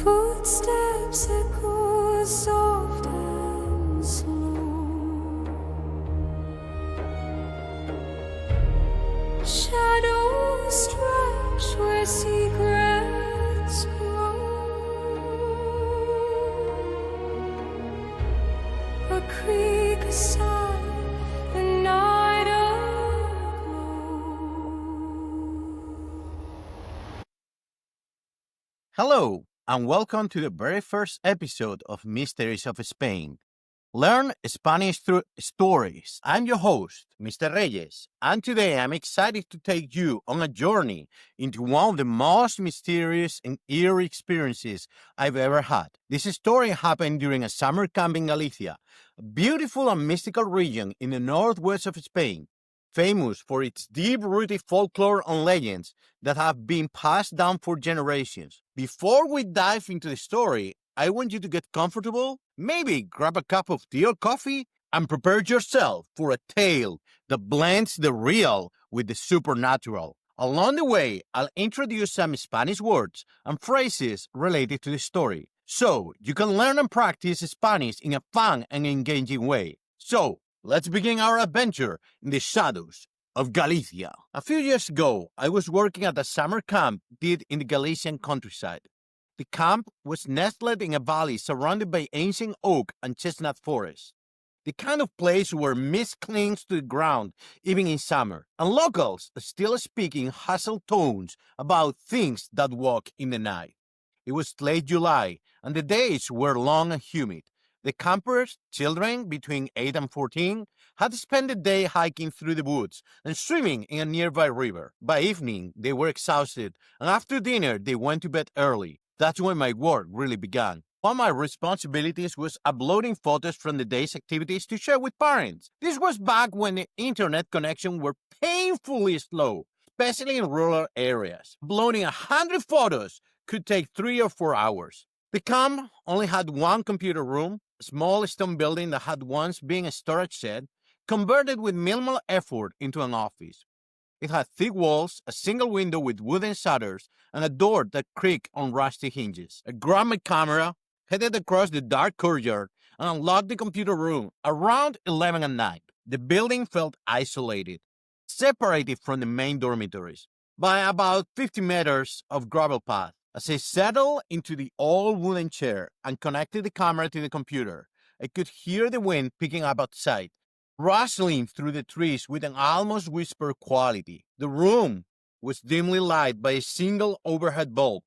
Footsteps echo soft and slow. Shadows stretch where secrets grow. A creek aside, the night aglow. Hello, and welcome to the very first episode of Mysteries of Spain. Learn Spanish through stories. I'm your host, Mr. Reyes, and today I'm excited to take you on a journey into one of the most mysterious and eerie experiences I've ever had. This story happened during a summer camp in Galicia, a beautiful and mystical region in the northwest of Spain, famous for its deep-rooted folklore and legends that have been passed down for generations. Before we dive into the story, I want you to get comfortable, maybe grab a cup of tea or coffee, and prepare yourself for a tale that blends the real with the supernatural. Along the way, I'll introduce some Spanish words and phrases related to the story, so you can learn and practice Spanish in a fun and engaging way. So, let's begin our adventure in the shadows of Galicia. A few years ago, I was working at a summer camp in the Galician countryside. The camp was nestled in a valley surrounded by ancient oak and chestnut forests, the kind of place where mist clings to the ground even in summer, and locals still speak in hustle tones about things that walk in the night. It was late July, and the days were long and humid. The campers, children between 8 and 14, had spent the day hiking through the woods and swimming in a nearby river. By evening, they were exhausted, and after dinner, they went to bed early. That's when my work really began. One of my responsibilities was uploading photos from the day's activities to share with parents. This was back when the internet connection were painfully slow, especially in rural areas. Uploading 100 photos could take 3 or 4 hours. The camp only had one computer room, a small stone building that had once been a storage shed, converted with minimal effort into an office. It had thick walls, a single window with wooden shutters, and a door that creaked on rusty hinges. I grabbed my camera, headed across the dark courtyard, and unlocked the computer room around 11 at night. The building felt isolated, separated from the main dormitories by about 50 meters of gravel path. As I settled into the old wooden chair and connected the camera to the computer, I could hear the wind picking up outside, rustling through the trees with an almost whisper quality. The room was dimly lighted by a single overhead bulb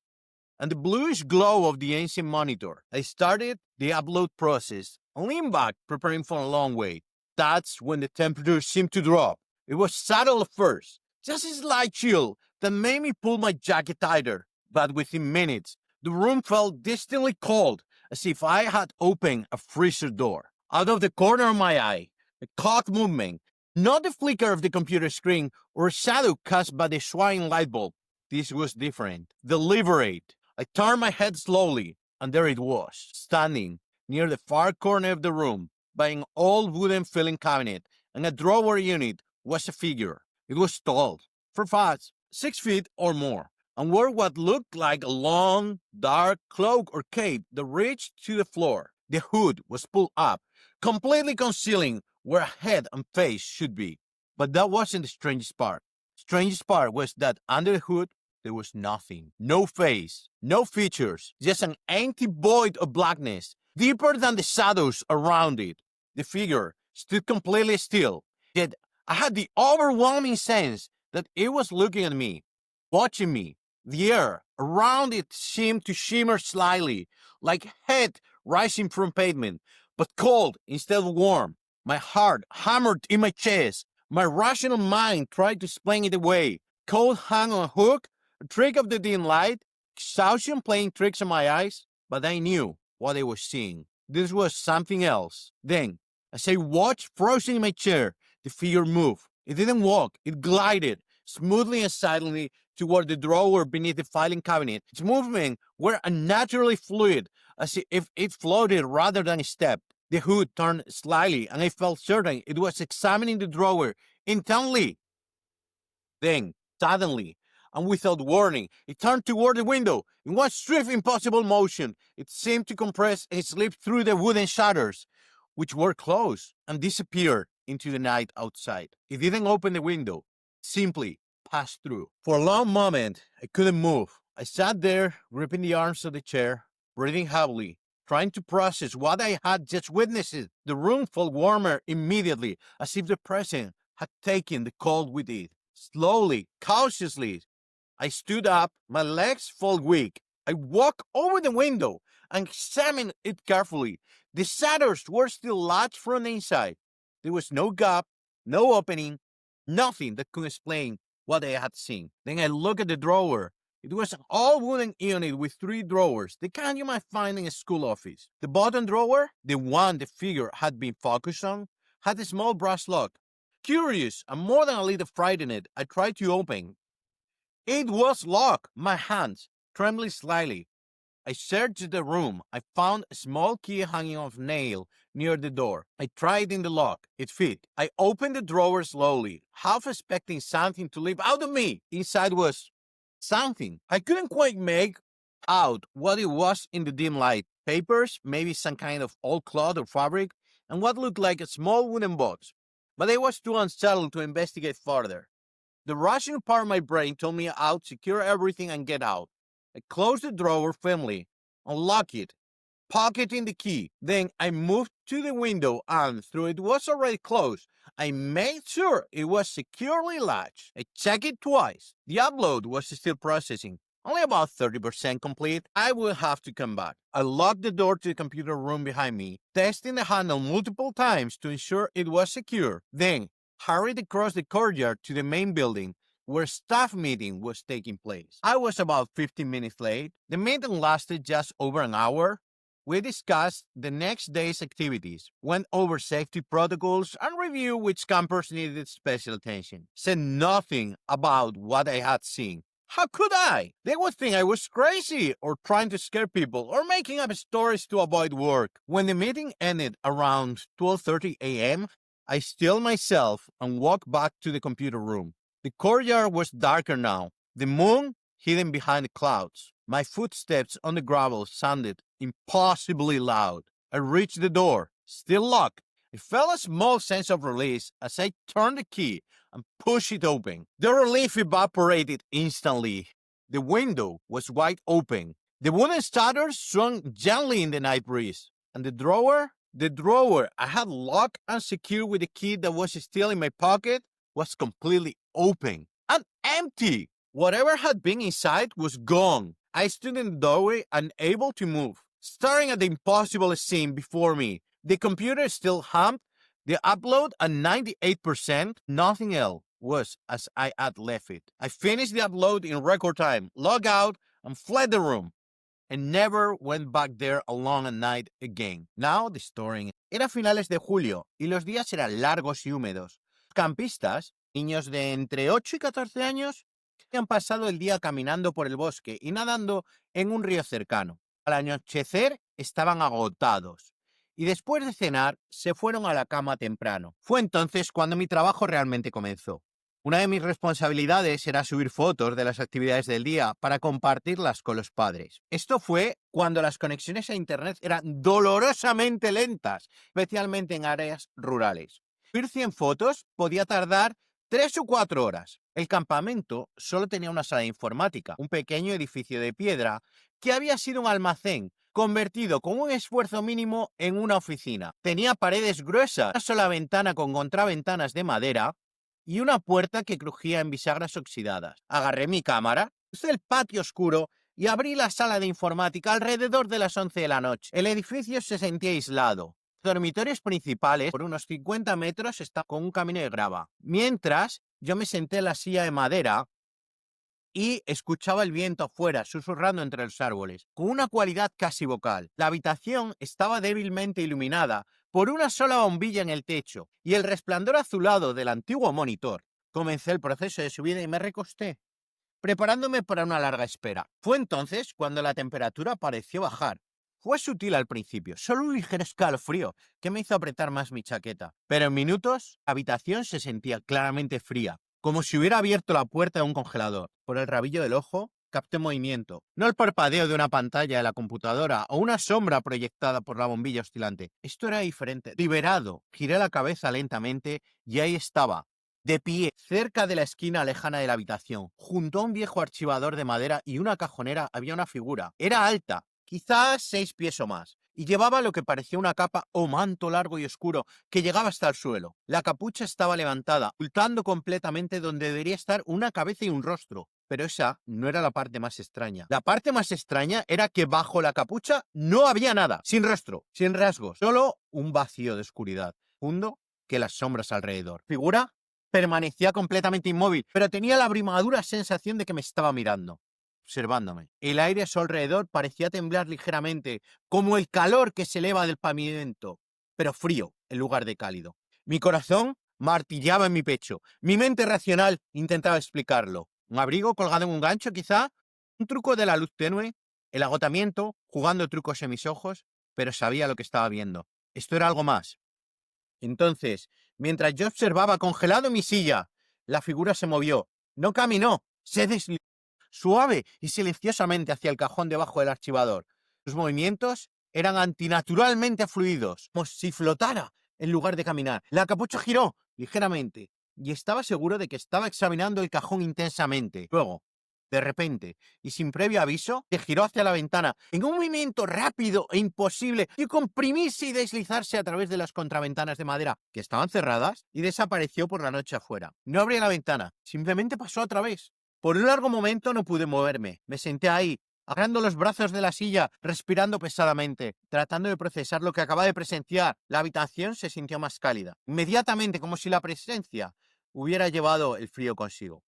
and the bluish glow of the ancient monitor. I started the upload process and leaned back, preparing for a long wait. That's when the temperature seemed to drop. It was subtle at first, just a slight chill that made me pull my jacket tighter. But within minutes, the room felt distantly cold, as if I had opened a freezer door. Out of the corner of my eye, a clock movement, not the flicker of the computer screen or a shadow cast by the swaying light bulb. This was different, deliberate. I turned my head slowly, and there it was, standing near the far corner of the room, by an old wooden filing cabinet and a drawer unit, was a figure. It was tall, perhaps 6 feet or more, and wore what looked like a long, dark cloak or cape that reached to the floor. The hood was pulled up, completely concealing where a head and face should be. But that wasn't the strangest part. Strangest part was that under the hood, there was nothing. No face, no features, just an empty void of blackness, deeper than the shadows around it. The figure stood completely still, yet I had the overwhelming sense that it was looking at me, watching me. The air around it seemed to shimmer slightly, like heat rising from pavement, but cold instead of warm. My heart hammered in my chest. My rational mind tried to explain it away. Cold hung on a hook, a trick of the dim light, exhaustion playing tricks on my eyes. But I knew what I was seeing. This was something else. Then, as I watched frozen in my chair, the figure moved. It didn't walk. It glided smoothly and silently toward the drawer beneath the filing cabinet. Its movements were unnaturally fluid, as if it floated rather than stepped. The hood turned slightly, and I felt certain it was examining the drawer intently. Then, suddenly, and without warning, it turned toward the window. In one swift, impossible motion, it seemed to compress and slip through the wooden shutters, which were closed, and disappeared into the night outside. It didn't open the window, simply passed through. For a long moment, I couldn't move. I sat there, gripping the arms of the chair, breathing heavily, trying to process what I had just witnessed. The room felt warmer immediately, as if the present had taken the cold with it. Slowly, cautiously, I stood up, my legs felt weak. I walked over the window and examined it carefully. The shutters were still latched from the inside. There was no gap, no opening, nothing that could explain what I had seen. Then I looked at the drawer. It was an all-wooden unit with 3 drawers, the kind you might find in a school office. The bottom drawer, the one the figure had been focused on, had a small brass lock. Curious and more than a little frightened, I tried to open. It was locked. My hands trembling slightly. I searched the room. I found a small key hanging off a nail near the door. I tried in the lock. It fit. I opened the drawer slowly, half expecting something to leap out of me. Inside was something. I couldn't quite make out what it was in the dim light. Papers, maybe some kind of old cloth or fabric, and what looked like a small wooden box. But I was too unsettled to investigate further. The rational part of my brain told me out, secure everything, and get out. I closed the drawer firmly, unlocked it, pocketing the key. Then I moved to the window and, though it was already closed, I made sure it was securely latched. I checked it twice. The upload was still processing, only about 30% complete. I will have to come back. I locked the door to the computer room behind me, testing the handle multiple times to ensure it was secure. Then hurried across the courtyard to the main building, where a staff meeting was taking place. I was about 15 minutes late. The meeting lasted just over an hour. We discussed the next day's activities, went over safety protocols, and reviewed which campers needed special attention. Said nothing about what I had seen. How could I? They would think I was crazy, or trying to scare people, or making up stories to avoid work. When the meeting ended around 12:30 a.m., I stilled myself and walked back to the computer room. The courtyard was darker now, the moon hidden behind the clouds. My footsteps on the gravel sounded impossibly loud. I reached the door, still locked. I felt a small sense of release as I turned the key and pushed it open. The relief evaporated instantly. The window was wide open. The wooden shutters swung gently in the night breeze. And the drawer I had locked and secured with the key that was still in my pocket was completely open and empty. Whatever had been inside was gone. I stood in the doorway, unable to move, staring at the impossible scene before me. The computer still hummed, the upload at 98%. Nothing else was as I had left it. I finished the upload in record time, logged out, and fled the room, and never went back there alone at night again. Now the story. Era finales de julio y los días eran largos y húmedos. Los campistas, niños de entre 8 y 14 años, habían pasado el día caminando por el bosque y nadando en un río cercano. Al anochecer estaban agotados y después de cenar se fueron a la cama temprano. Fue entonces cuando mi trabajo realmente comenzó. Una de mis responsabilidades era subir fotos de las actividades del día para compartirlas con los padres. Esto fue cuando las conexiones a Internet eran dolorosamente lentas, especialmente en áreas rurales. Subir 100 fotos podía tardar 3 o 4 horas. El campamento solo tenía una sala de informática, un pequeño edificio de piedra que había sido un almacén, convertido con un esfuerzo mínimo en una oficina. Tenía paredes gruesas, una sola ventana con contraventanas de madera y una puerta que crujía en bisagras oxidadas. Agarré mi cámara, crucé el patio oscuro y abrí la sala de informática alrededor de las 11 de la noche. El edificio se sentía aislado. Los dormitorios principales, por unos 50 metros, estaban con un camino de grava. Mientras, yo me senté en la silla de madera y escuchaba el viento afuera, susurrando entre los árboles, con una cualidad casi vocal. La habitación estaba débilmente iluminada por una sola bombilla en el techo y el resplandor azulado del antiguo monitor. Comencé el proceso de subida y me recosté, preparándome para una larga espera. Fue entonces cuando la temperatura pareció bajar. Fue sutil al principio, solo un ligero escalofrío que me hizo apretar más mi chaqueta. Pero en minutos, la habitación se sentía claramente fría. como si hubiera abierto la puerta de un congelador. Por el rabillo del ojo, capté movimiento. No el parpadeo de una pantalla de la computadora o una sombra proyectada por la bombilla oscilante. Esto era diferente. Liberado, giré la cabeza lentamente y ahí estaba, de pie, cerca de la esquina lejana de la habitación. Junto a un viejo archivador de madera y una cajonera había una figura. Era alta, quizás 6 pies o más, y llevaba lo que parecía una capa o manto largo y oscuro que llegaba hasta el suelo. La capucha estaba levantada, ocultando completamente donde debería estar una cabeza y un rostro. Pero esa no era la parte más extraña. La parte más extraña era que bajo la capucha no había nada, sin rostro, sin rasgos, solo un vacío de oscuridad, hondo que las sombras alrededor. Figura permanecía completamente inmóvil, pero tenía la abrumadora sensación de que me estaba mirando, observándome. El aire a su alrededor parecía temblar ligeramente, como el calor que se eleva del pavimento, pero frío en lugar de cálido. Mi corazón martillaba en mi pecho. Mi mente racional intentaba explicarlo. ¿Un abrigo colgado en un gancho, quizá? ¿Un truco de la luz tenue? ¿El agotamiento? ¿Jugando trucos en mis ojos? Pero sabía lo que estaba viendo. Esto era algo más. Entonces, mientras yo observaba congelado en mi silla, la figura se movió. No caminó, se deslizó suave y silenciosamente hacia el cajón debajo del archivador. Sus movimientos eran antinaturalmente fluidos, como si flotara en lugar de caminar. La capucha giró ligeramente y estaba seguro de que estaba examinando el cajón intensamente. Luego, de repente, y sin previo aviso, se giró hacia la ventana, en un movimiento rápido e imposible, y comprimirse y deslizarse a través de las contraventanas de madera, que estaban cerradas, y desapareció por la noche afuera. No abría la ventana, simplemente pasó a través. Por un largo momento no pude moverme. Me senté ahí, agarrando los brazos de la silla, respirando pesadamente, tratando de procesar lo que acababa de presenciar. La habitación se sintió más cálida, inmediatamente, como si la presencia hubiera llevado el frío consigo.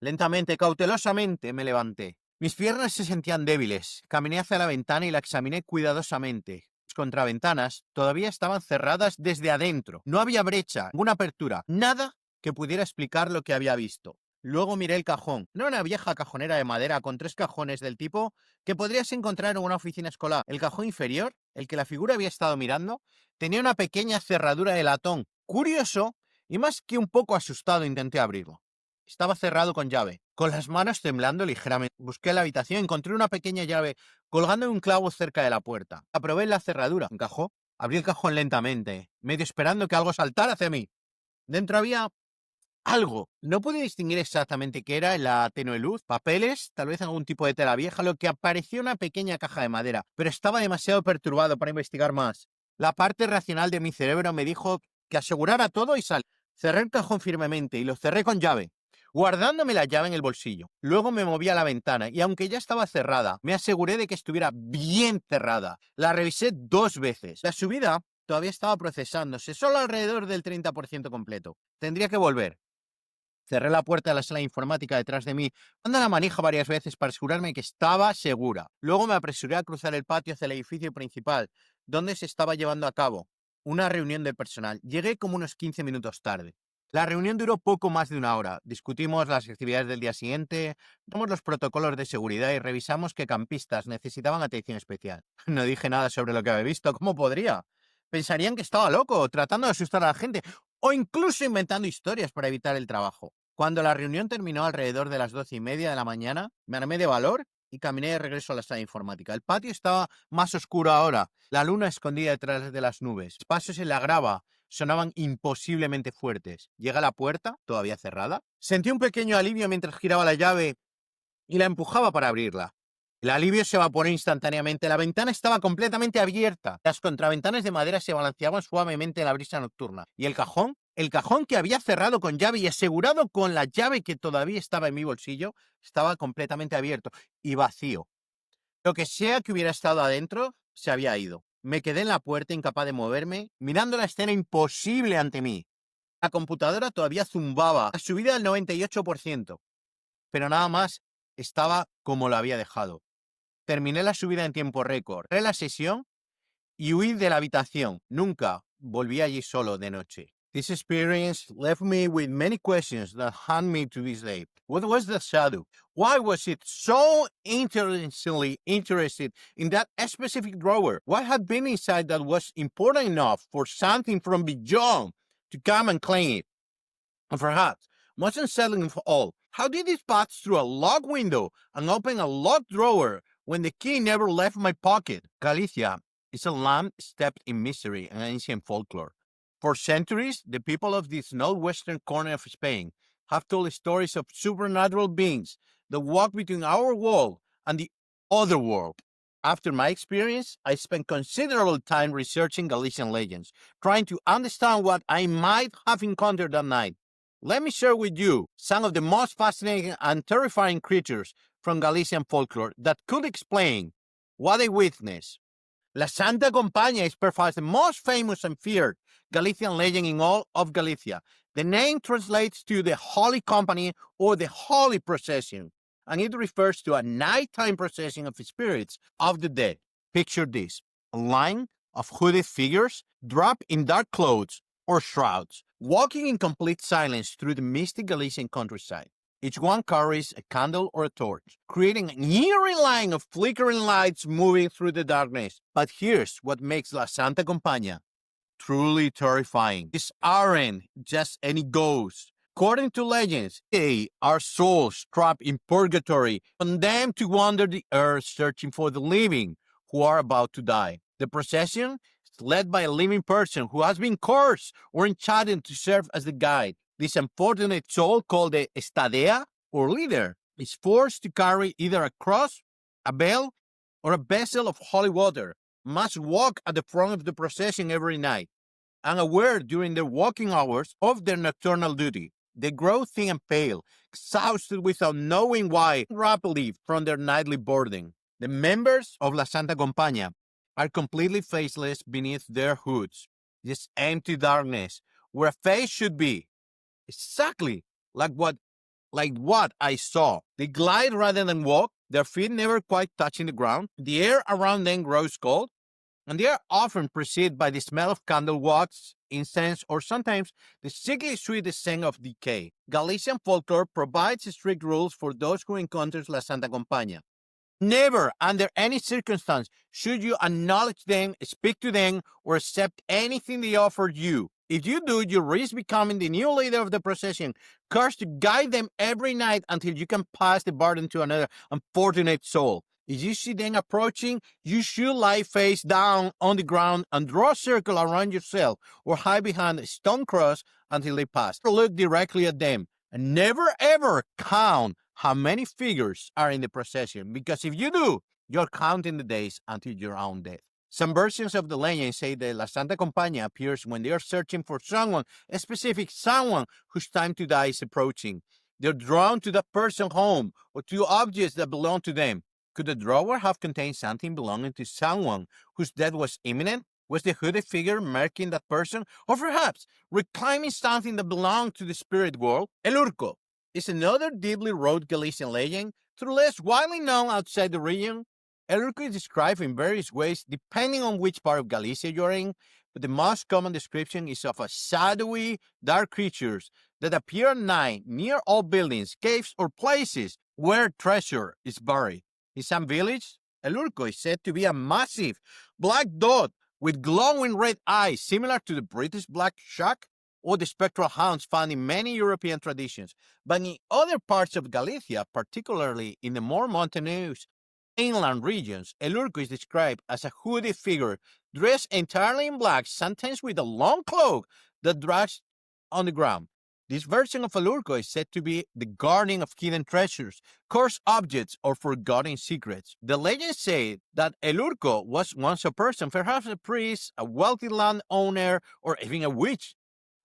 Lentamente, cautelosamente, me levanté. Mis piernas se sentían débiles. Caminé hacia la ventana y la examiné cuidadosamente. Las contraventanas todavía estaban cerradas desde adentro. No había brecha, ninguna apertura, nada que pudiera explicar lo que había visto. Luego miré el cajón. Era una vieja cajonera de madera con 3 cajones del tipo que podrías encontrar en una oficina escolar. El cajón inferior, el que la figura había estado mirando, tenía una pequeña cerradura de latón. Curioso, y más que un poco asustado intenté abrirlo. Estaba cerrado con llave. Con las manos temblando ligeramente, busqué la habitación y encontré una pequeña llave colgando en un clavo cerca de la puerta. La probé en la cerradura. Encajó. Abrí el cajón lentamente, medio esperando que algo saltara hacia mí. Dentro había algo. No pude distinguir exactamente qué era en la tenue luz. Papeles, tal vez algún tipo de tela vieja, lo que parecía una pequeña caja de madera, pero estaba demasiado perturbado para investigar más. La parte racional de mi cerebro me dijo que asegurara todo y salí. Cerré el cajón firmemente y lo cerré con llave, guardándome la llave en el bolsillo. Luego me moví a la ventana y aunque ya estaba cerrada, me aseguré de que estuviera bien cerrada. La revisé 2 veces. La subida todavía estaba procesándose, solo alrededor del 30% completo. Tendría que volver. Cerré la puerta de la sala informática detrás de mí, dando la manija varias veces para asegurarme que estaba segura. Luego me apresuré a cruzar el patio hacia el edificio principal, donde se estaba llevando a cabo una reunión del personal. Llegué como unos 15 minutos tarde. La reunión duró poco más de 1 hora. Discutimos las actividades del día siguiente, damos los protocolos de seguridad y revisamos que campistas necesitaban atención especial. No dije nada sobre lo que había visto. ¿Cómo podría? Pensarían que estaba loco, tratando de asustar a la gente, o incluso inventando historias para evitar el trabajo. Cuando la reunión terminó alrededor de las 12:30 de la mañana, me armé de valor y caminé de regreso a la sala informática. El patio estaba más oscuro ahora, la luna escondida detrás de las nubes. Los pasos en la grava sonaban imposiblemente fuertes. Llegué a la puerta, todavía cerrada. Sentí un pequeño alivio mientras giraba la llave y la empujaba para abrirla. El alivio se evaporó instantáneamente. La ventana estaba completamente abierta. Las contraventanas de madera se balanceaban suavemente en la brisa nocturna. ¿Y el cajón? El cajón que había cerrado con llave y asegurado con la llave que todavía estaba en mi bolsillo, estaba completamente abierto y vacío. Lo que sea que hubiera estado adentro, se había ido. Me quedé en la puerta incapaz de moverme, mirando la escena imposible ante mí. La computadora todavía zumbaba, a subida del 98%, pero nada más estaba como lo había dejado. Terminé la subida en tiempo récord. Cerré la sesión y huí de la habitación. Nunca volví allí solo de noche. This experience left me with many questions that haunt me to this day. What was the shadow? Why was it so intensely interested in that specific drawer? What had been inside that was important enough for something from beyond to come and claim it? And perhaps, Most unsettling of all, how did it pass through a locked window and open a locked drawer when the key never left my pocket? Galicia is a land steeped in mystery and ancient folklore. For centuries, the people of this northwestern corner of Spain have told stories of supernatural beings that walk between our world and the other world. After my experience, I spent considerable time researching Galician legends, trying to understand what I might have encountered that night. Let me share with you some of the most fascinating and terrifying creatures from Galician folklore that could explain what I witnessed. La Santa Compaña is perhaps the most famous and feared Galician legend in all of Galicia. The name translates to the Holy Company or the Holy Procession, and it refers to a nighttime procession of spirits of the dead. Picture this: a line of hooded figures draped in dark clothes or shrouds, walking in complete silence through the misty Galician countryside. Each one carries a candle or a torch, creating an eerie line of flickering lights moving through the darkness. But here's what makes La Santa Compaña truly terrifying. These aren't just any ghosts. According to legends, they are souls trapped in purgatory, condemned to wander the earth searching for the living who are about to die. The procession is led by a living person who has been cursed or enchanted to serve as the guide. This unfortunate soul, called the estadea or leader, is forced to carry either a cross, a bell, or a vessel of holy water, must walk at the front of the procession every night, unaware during their walking hours of their nocturnal duty. They grow thin and pale, exhausted without knowing why, rapidly from their nightly burden. The members of La Santa Compaña are completely faceless beneath their hoods. This empty darkness, where a face should be, exactly like what I saw. They glide rather than walk, their feet never quite touching the ground. The air around them grows cold, and they are often preceded by the smell of candle wax, incense, or sometimes the sickly sweet scent of decay. Galician folklore provides strict rules for those who encounter La Santa Compaña. Never, under any circumstance, should you acknowledge them, speak to them, or accept anything they offer you. If you do, you risk becoming the new leader of the procession, cursed to guide them every night until you can pass the burden to another unfortunate soul. If you see them approaching, you should lie face down on the ground and draw a circle around yourself or hide behind a stone cross until they pass. Look directly at them and never ever count how many figures are in the procession, because if you do, you're counting the days until your own death. Some versions of the legend say that La Santa Compaña appears when they are searching for someone, a specific someone whose time to die is approaching. They're drawn to that person's home or to objects that belong to them. Could the drawer have contained something belonging to someone whose death was imminent? Was the hooded figure marking that person? Or perhaps reclaiming something that belonged to the spirit world? El Urco is another deeply rooted Galician legend, though less widely known outside the region. El Urco is described in various ways depending on which part of Galicia you're in, but the most common description is of a shadowy, dark creatures that appear at night near old buildings, caves, or places where treasure is buried. In some villages, El Urco is said to be a massive black dot with glowing red eyes, similar to the British black shark or the spectral hounds found in many European traditions. But in other parts of Galicia, particularly in the more mountainous inland regions, El Urco is described as a hooded figure dressed entirely in black, sometimes with a long cloak that drags on the ground. This version of El Urco is said to be the guardian of hidden treasures, cursed objects, or forgotten secrets. The legends say that El Urco was once a person, perhaps a priest, a wealthy landowner, or even a witch,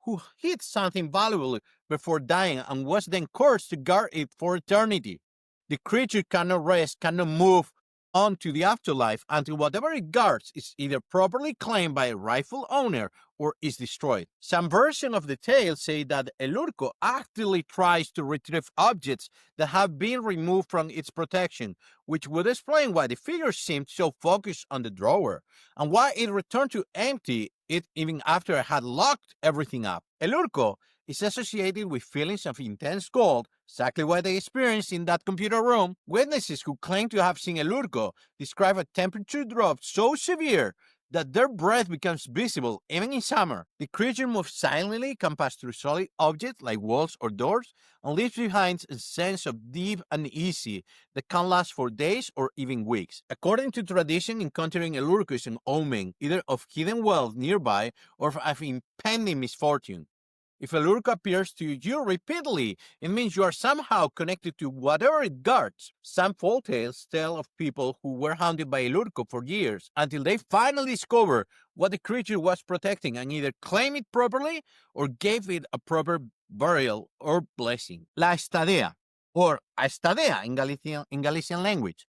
who hid something valuable before dying and was then cursed to guard it for eternity. The creature cannot rest, cannot move on to the afterlife until whatever it guards is either properly claimed by a rightful owner or is destroyed. Some versions of the tale say that El Urco actively tries to retrieve objects that have been removed from its protection, which would explain why the figure seemed so focused on the drawer and why it returned to empty it even after it had locked everything up. El Urco is associated with feelings of intense cold, exactly what they experienced in that computer room. Witnesses who claim to have seen El Urco describe a temperature drop so severe that their breath becomes visible even in summer. The creature moves silently, can pass through solid objects like walls or doors, and leaves behind a sense of deep uneasy that can last for days or even weeks. According to tradition, encountering a lurk is an omen either of hidden wealth nearby or of impending misfortune. If a lurk appears to you repeatedly, it means you are somehow connected to whatever it guards. Some folktales tell of people who were haunted by a lurk for years until they finally discovered what the creature was protecting and either claimed it properly or gave it a proper burial or blessing. La Estadea, or Estadea in Galician language,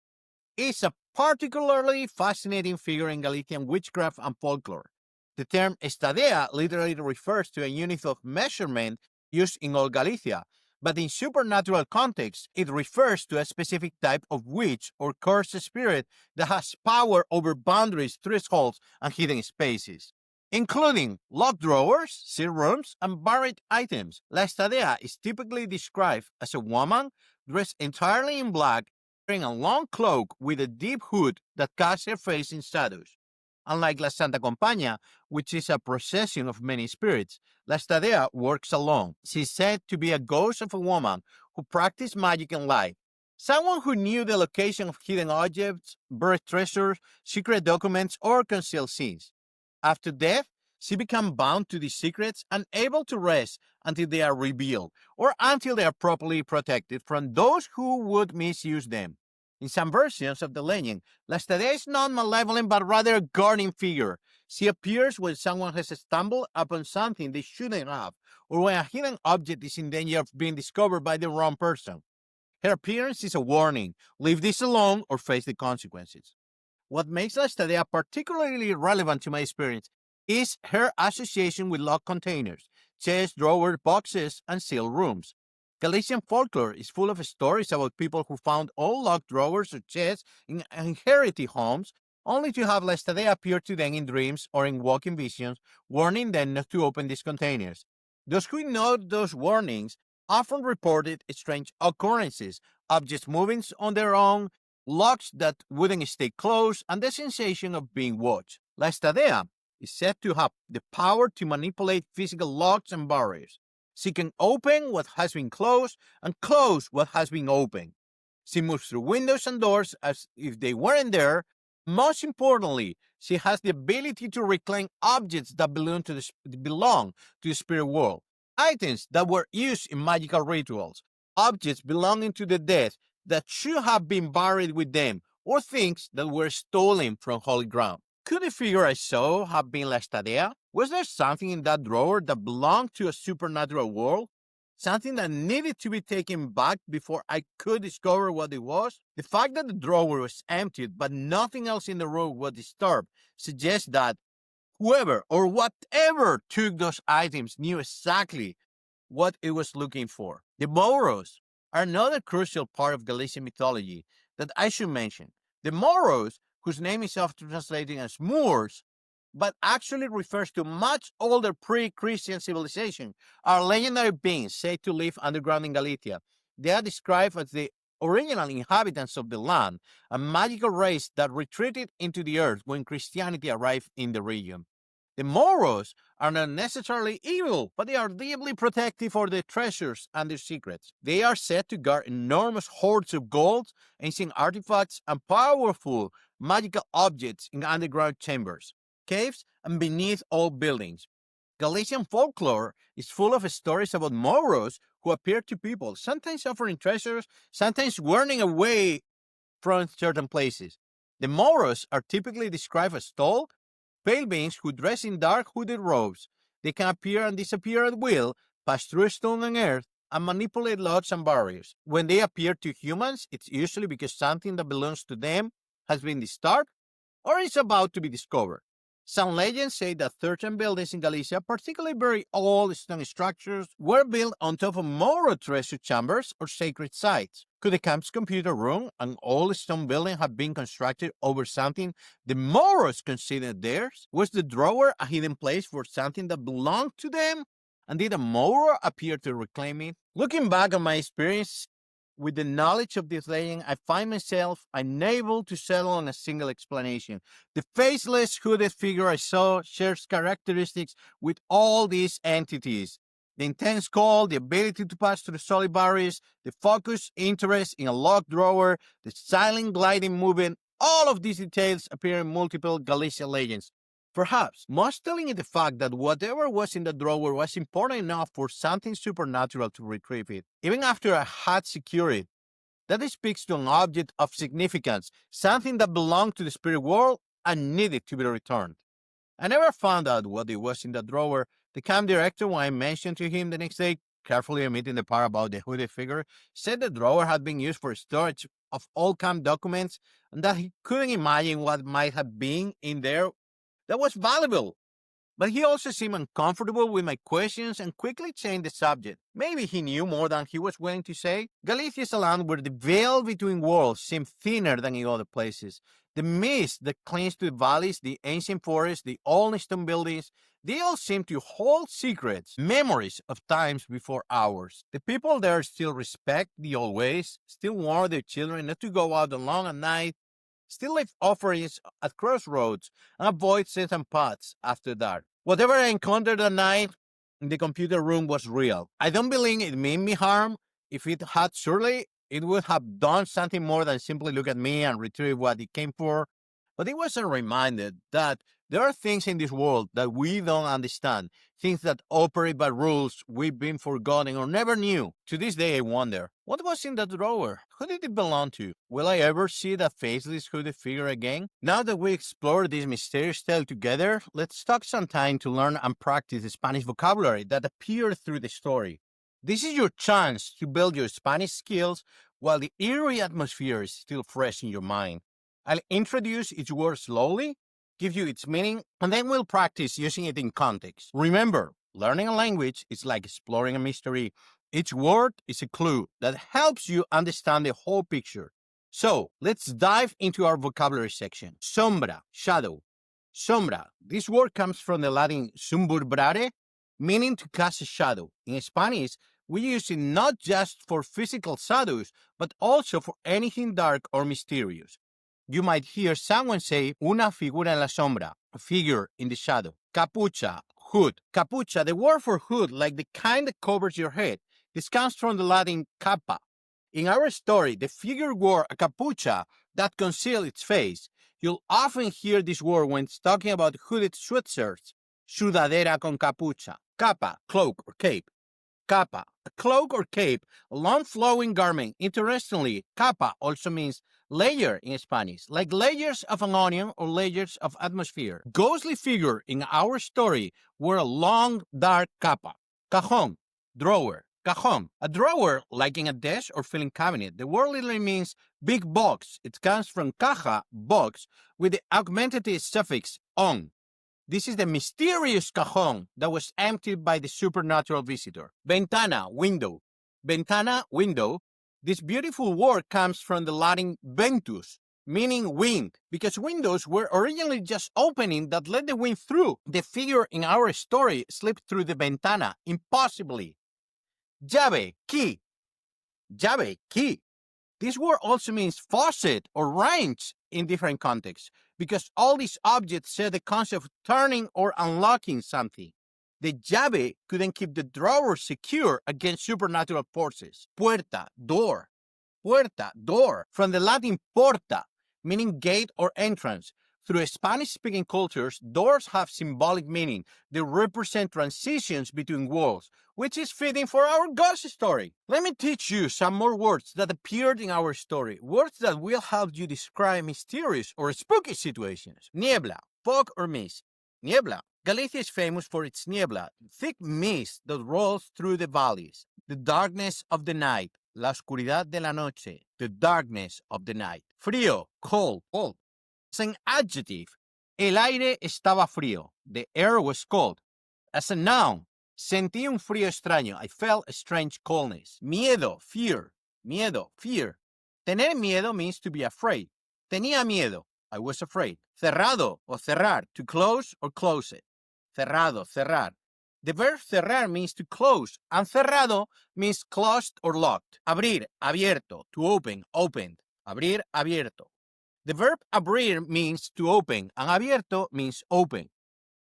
is a particularly fascinating figure in Galician witchcraft and folklore. The term estadea literally refers to a unit of measurement used in all Galicia, but in supernatural context, it refers to a specific type of witch or cursed spirit that has power over boundaries, thresholds, and hidden spaces, including locked drawers, sealed rooms, and buried items. La estadea is typically described as a woman dressed entirely in black, wearing a long cloak with a deep hood that casts her face in shadows. Unlike La Santa Compaña, which is a procession of many spirits, La Estadea works alone. She is said to be a ghost of a woman who practiced magic and light, someone who knew the location of hidden objects, buried treasures, secret documents, or concealed scenes. After death, she becomes bound to these secrets and able to rest until they are revealed, or until they are properly protected from those who would misuse them. In some versions of the legend, La Estadea is not malevolent but rather a guardian figure. She appears when someone has stumbled upon something they shouldn't have, or when a hidden object is in danger of being discovered by the wrong person. Her appearance is a warning: leave this alone or face the consequences. What makes La Estadea particularly relevant to my experience is her association with locked containers, chests, drawers, boxes, and sealed rooms. Galician folklore is full of stories about people who found old locked drawers or chests in inherited homes, only to have La Estadea appear to them in dreams or in walking visions, warning them not to open these containers. Those who ignored those warnings often reported strange occurrences, objects moving on their own, locks that wouldn't stay closed, and the sensation of being watched. La Estadea is said to have the power to manipulate physical locks and barriers. She can open what has been closed and close what has been opened. She moves through windows and doors as if they weren't there. Most importantly, she has the ability to reclaim objects that belong to the spirit world, items that were used in magical rituals, objects belonging to the dead that should have been buried with them, or things that were stolen from holy ground. Could the figure I saw have been La Estadea? Was there something in that drawer that belonged to a supernatural world? Something that needed to be taken back before I could discover what it was? The fact that the drawer was emptied but nothing else in the room was disturbed suggests that whoever or whatever took those items knew exactly what it was looking for. The Moros are another crucial part of Galician mythology that I should mention. The Moros, whose name is often translated as Moors, but actually refers to much older pre-Christian civilization, are legendary beings said to live underground in Galicia. They are described as the original inhabitants of the land, a magical race that retreated into the earth when Christianity arrived in the region. The Moros are not necessarily evil, but they are deeply protective of their treasures and their secrets. They are said to guard enormous hoards of gold, ancient artifacts, and powerful magical objects in underground chambers, caves, and beneath old buildings. Galician folklore is full of stories about Moros who appear to people, sometimes offering treasures, sometimes warning away from certain places. The Moros are typically described as tall, pale beings who dress in dark hooded robes. They can appear and disappear at will, pass through stone and earth, and manipulate locks and barriers. When they appear to humans, it's usually because something that belongs to them has been disturbed or is about to be discovered. Some legends say that certain buildings in Galicia, particularly very old stone structures, were built on top of Moro treasure chambers or sacred sites. Could the camp's computer room, an old stone building, have been constructed over something the Moros considered theirs? Was the drawer a hidden place for something that belonged to them? And did a Moro appear to reclaim it? Looking back on my experience, with the knowledge of this legend, I find myself unable to settle on a single explanation. The faceless hooded figure I saw shares characteristics with all these entities. The intense call, the ability to pass through solid barriers, the focused interest in a locked drawer, the silent gliding movement, all of these details appear in multiple Galicia legends. Perhaps most telling is the fact that whatever was in the drawer was important enough for something supernatural to retrieve it, even after I had secured it. That speaks to an object of significance, something that belonged to the spirit world and needed to be returned. I never found out what it was in the drawer. The camp director, when I mentioned to him the next day, carefully omitting the part about the hooded figure, said the drawer had been used for storage of all camp documents and that he couldn't imagine what might have been in there that was valuable. But he also seemed uncomfortable with my questions and quickly changed the subject. Maybe he knew more than he was willing to say. Galicia is a land where the veil between worlds seems thinner than in other places. The mist that clings to the valleys, the ancient forests, the old stone buildings, they all seem to hold secrets, memories of times before ours. The people there still respect the old ways, still warn their children not to go out alone at night, still leave offerings at crossroads, and avoid certain paths after dark. Whatever I encountered that night in the computer room was real. I don't believe it meant me harm. If it had, surely it would have done something more than simply look at me and retrieve what it came for. But it was a reminder that there are things in this world that we don't understand, things that operate by rules we've been forgotten or never knew. To this day, I wonder, what was in that drawer? Who did it belong to? Will I ever see that faceless hooded figure again? Now that we explored this mysterious tale together, let's take some time to learn and practice the Spanish vocabulary that appeared through the story. This is your chance to build your Spanish skills while the eerie atmosphere is still fresh in your mind. I'll introduce each word slowly, give you its meaning, and then we'll practice using it in context. Remember, learning a language is like exploring a mystery. Each word is a clue that helps you understand the whole picture. So, let's dive into our vocabulary section. Sombra, shadow. Sombra. This word comes from the Latin sumburbrare, meaning to cast a shadow. In Spanish, we use it not just for physical shadows, but also for anything dark or mysterious. You might hear someone say, una figura en la sombra, a figure in the shadow. Capucha, hood. Capucha, the word for hood, like the kind that covers your head. This comes from the Latin capa. In our story, the figure wore a capucha that concealed its face. You'll often hear this word when it's talking about hooded sweatshirts. Sudadera con capucha. Capa, cloak or cape. Capa, a cloak or cape, a long flowing garment. Interestingly, capa also means layer in Spanish, like layers of an onion or layers of atmosphere. Ghostly figure in our story wore a long, dark capa. Cajón, drawer. Cajón, a drawer like in a desk or filing cabinet. The word literally means big box. It comes from caja, box, with the augmentative suffix on. This is the mysterious cajón that was emptied by the supernatural visitor. Ventana, window. Ventana, window. This beautiful word comes from the Latin ventus, meaning wind, because windows were originally just opening that let the wind through. The figure in our story slipped through the ventana, impossibly. Llave, key. Llave, key. This word also means faucet or wrench in different contexts, because all these objects share the concept of turning or unlocking something. The llave couldn't keep the drawer secure against supernatural forces. Puerta, door. Puerta, door, from the Latin porta, meaning gate or entrance. Through Spanish-speaking cultures, doors have symbolic meaning. They represent transitions between worlds, which is fitting for our ghost story. Let me teach you some more words that appeared in our story, words that will help you describe mysterious or spooky situations. Niebla, fog or mist. Niebla. Galicia is famous for its niebla, thick mist that rolls through the valleys. The darkness of the night, la oscuridad de la noche, the darkness of the night. Frío, cold, cold. As an adjective, el aire estaba frío. The air was cold. As a noun, sentí un frío extraño. I felt a strange coldness. Miedo, fear. Miedo, fear. Tener miedo means to be afraid. Tenía miedo. I was afraid. Cerrado or cerrar, to close or close it. Cerrado, cerrar. The verb cerrar means to close, and cerrado means closed or locked. Abrir, abierto, to open, opened. Abrir, abierto. The verb abrir means to open, and abierto means open.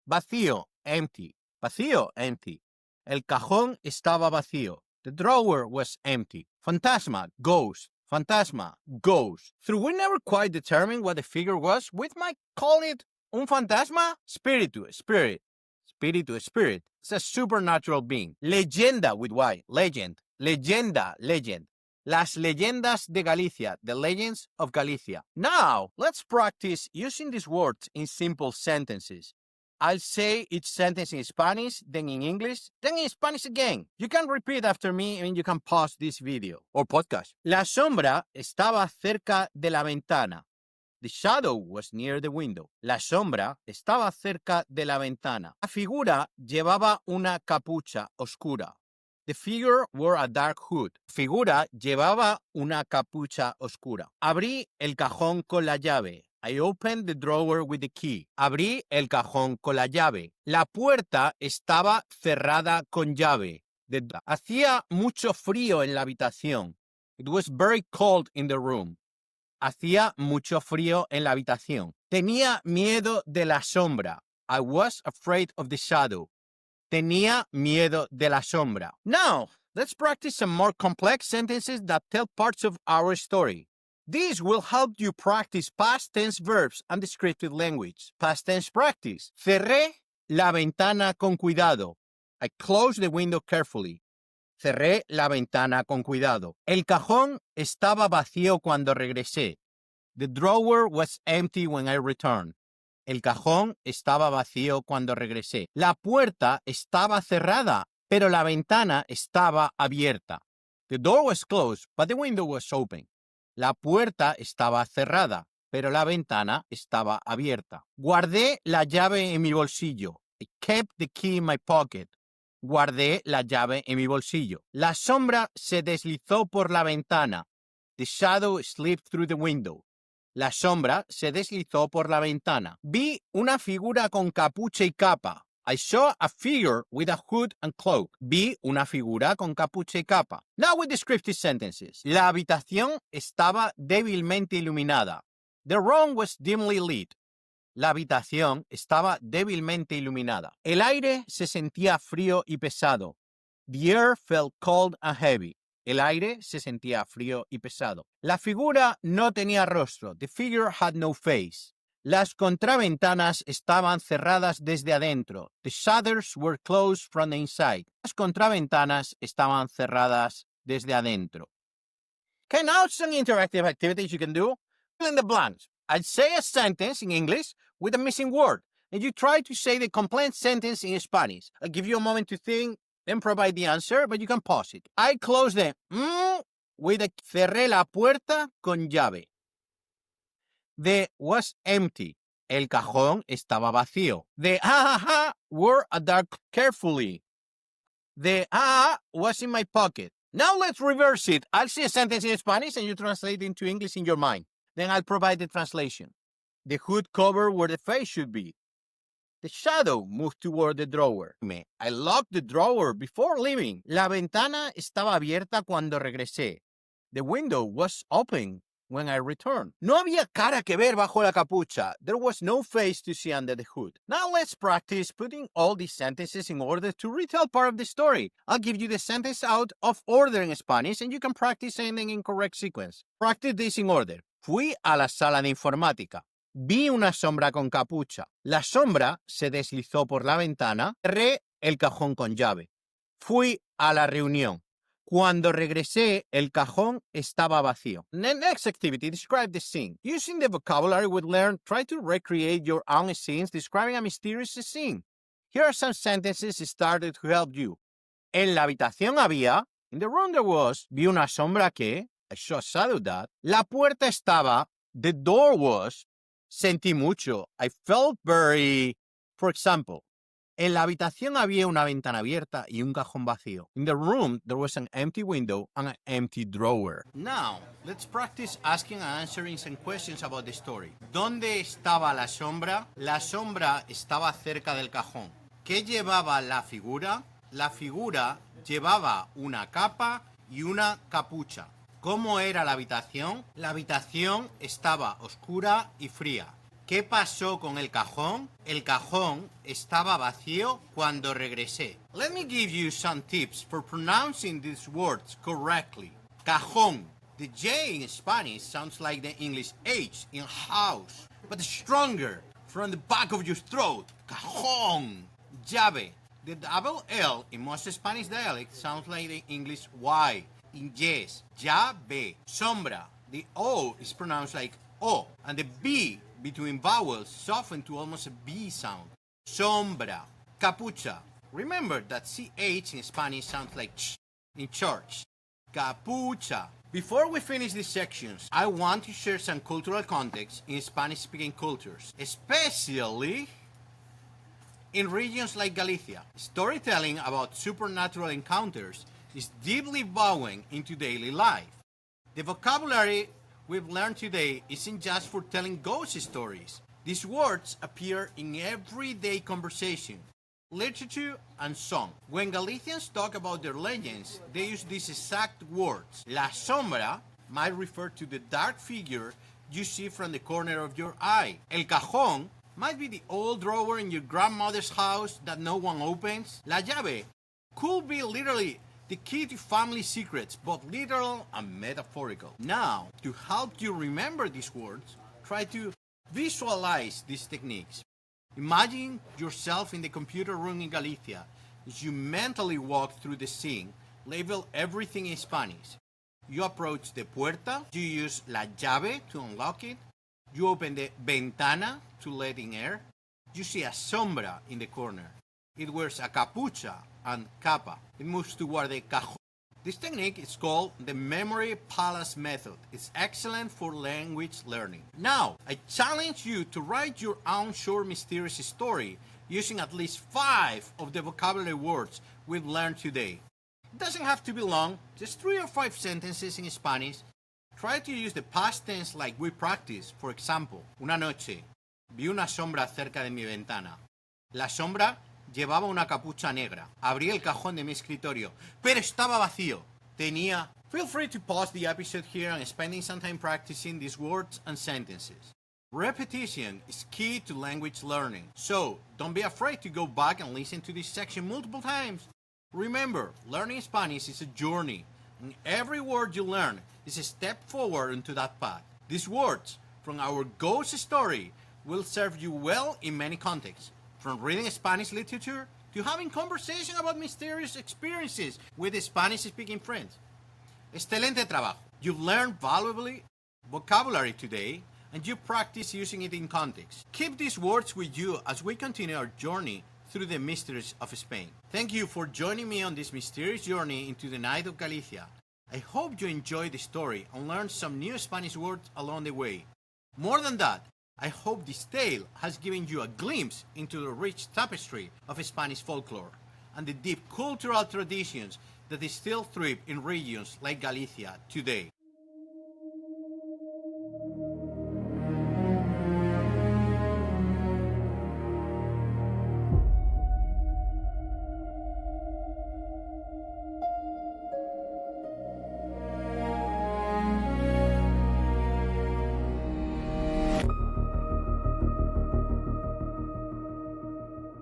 Vacío, empty. Vacío, empty. El cajón estaba vacío. The drawer was empty. Fantasma, ghost. Fantasma, ghost. Through we never quite determined what the figure was, we might call it un fantasma, spiritu, spirit. Spiritu, spirit. It's a supernatural being. Leyenda with Y, legend. Leyenda, legend. Las leyendas de Galicia, the legends of Galicia. Now, let's practice using these words in simple sentences. I'll say each sentence in Spanish, then in English, then in Spanish again. You can repeat after me and you can pause this video or podcast. La sombra estaba cerca de la ventana. The shadow was near the window. La sombra estaba cerca de la ventana. La figura llevaba una capucha oscura. The figure wore a dark hood. La figura llevaba una capucha oscura. Abrí el cajón con la llave. I opened the drawer with the key. Abrí el cajón con la llave. La puerta estaba cerrada con llave. Hacía mucho frío en la habitación. It was very cold in the room. Hacía mucho frío en la habitación. Tenía miedo de la sombra. I was afraid of the shadow. Tenía miedo de la sombra. Now, let's practice some more complex sentences that tell parts of our story. This will help you practice past tense verbs and descriptive language. Past tense practice. Cerré la ventana con cuidado. I closed the window carefully. Cerré la ventana con cuidado. El cajón estaba vacío cuando regresé. The drawer was empty when I returned. El cajón estaba vacío cuando regresé. La puerta estaba cerrada, pero la ventana estaba abierta. The door was closed, but the window was open. La puerta estaba cerrada, pero la ventana estaba abierta. Guardé la llave en mi bolsillo. I kept the key in my pocket. Guardé la llave en mi bolsillo. La sombra se deslizó por la ventana. The shadow slipped through the window. La sombra se deslizó por la ventana. Vi una figura con capucha y capa. I saw a figure with a hood and cloak. Vi una figura con capucha y capa. Now with descriptive sentences. La habitación estaba débilmente iluminada. The room was dimly lit. La habitación estaba débilmente iluminada. El aire se sentía frío y pesado. The air felt cold and heavy. El aire se sentía frío y pesado. La figura no tenía rostro. The figure had no face. Las contraventanas estaban cerradas desde adentro. The shutters were closed from the inside. Las contraventanas estaban cerradas desde adentro. Okay, now some interactive activities you can do. Fill in the blanks. I'll say a sentence in English with a missing word, and you try to say the complete sentence in Spanish. I'll give you a moment to think, then provide the answer, but you can pause it. I close the with a cerré la puerta con llave. The was empty. El cajón estaba vacío. The were a dark carefully. The was in my pocket. Now let's reverse it. I'll say a sentence in Spanish and you translate it into English in your mind. Then I'll provide the translation. The hood covered where the face should be. The shadow moved toward the drawer. I locked the drawer before leaving. La ventana estaba abierta cuando regresé. The window was open when I returned. No había cara que ver bajo la capucha. There was no face to see under the hood. Now let's practice putting all these sentences in order to retell part of the story. I'll give you the sentence out of order in Spanish and you can practice saying them in correct sequence. Practice this in order. Fui a la sala de informática. Vi una sombra con capucha. La sombra se deslizó por la ventana. Cerré el cajón con llave. Fui a la reunión. Cuando regresé, el cajón estaba vacío. Next activity, describe the scene. Using the vocabulary we learned, try to recreate your own scenes describing a mysterious scene. Here are some sentences started to help you. En la habitación había, in the room there was, vi una sombra que, I saw a shadow that, la puerta estaba, the door was, sentí mucho, I felt very, for example, en la habitación había una ventana abierta y un cajón vacío. In the room, there was an empty window and an empty drawer. Now, let's practice asking and answering some questions about the story. ¿Dónde estaba la sombra? La sombra estaba cerca del cajón. ¿Qué llevaba la figura? La figura llevaba una capa y una capucha. ¿Cómo era la habitación? La habitación estaba oscura y fría. ¿Qué pasó con el cajón? El cajón estaba vacío cuando regresé. Let me give you some tips for pronouncing these words correctly. Cajón. The J in Spanish sounds like the English H in house, but stronger from the back of your throat. Cajón. Llave. The double L in most Spanish dialects sounds like the English Y in yes. Llave. Sombra. The O is pronounced like O, and the B between vowels softened to almost a B sound. Sombra. Capucha. Remember that CH in Spanish sounds like ch in church. Capucha. Before we finish these sections, I want to share some cultural context in Spanish-speaking cultures, especially in regions like Galicia. Storytelling about supernatural encounters is deeply woven into daily life. The vocabulary we've learned today isn't just for telling ghost stories. These words appear in everyday conversation, literature, and song. When Galicians talk about their legends, they use these exact words. La sombra might refer to the dark figure you see from the corner of your eye. El cajón might be the old drawer in your grandmother's house that no one opens. La llave could be literally the key to family secrets, both literal and metaphorical. Now, to help you remember these words, try to visualize these techniques. Imagine yourself in the computer room in Galicia as you mentally walk through the scene, label everything in Spanish. You approach the puerta, you use la llave to unlock it, you open the ventana to let in air, you see a sombra in the corner. It wears a capucha and capa. It moves toward the cajón. This technique is called the memory palace method. It's excellent for language learning. Now, I challenge you to write your own short mysterious story using at least 5 of the vocabulary words we've learned today. It doesn't have to be long, just 3 or 5 sentences in Spanish. Try to use the past tense like we practice. For example, una noche vi una sombra cerca de mi ventana. La sombra llevaba una capucha negra. Abrí el cajón de mi escritorio, pero estaba vacío. Tenía... Feel free to pause the episode here and spending some time practicing these words and sentences. Repetition is key to language learning, so don't be afraid to go back and listen to this section multiple times. Remember, learning Spanish is a journey, and every word you learn is a step forward into that path. These words from our ghost story will serve you well in many contexts, from reading Spanish literature to having conversation about mysterious experiences with Spanish-speaking friends. Excelente trabajo. You've learned valuable vocabulary today, and you practice using it in context. Keep these words with you as we continue our journey through the mysteries of Spain. Thank you for joining me on this mysterious journey into the night of Galicia. I hope you enjoyed the story and learned some new Spanish words along the way. More than that, I hope this tale has given you a glimpse into the rich tapestry of Spanish folklore and the deep cultural traditions that still thrive in regions like Galicia today.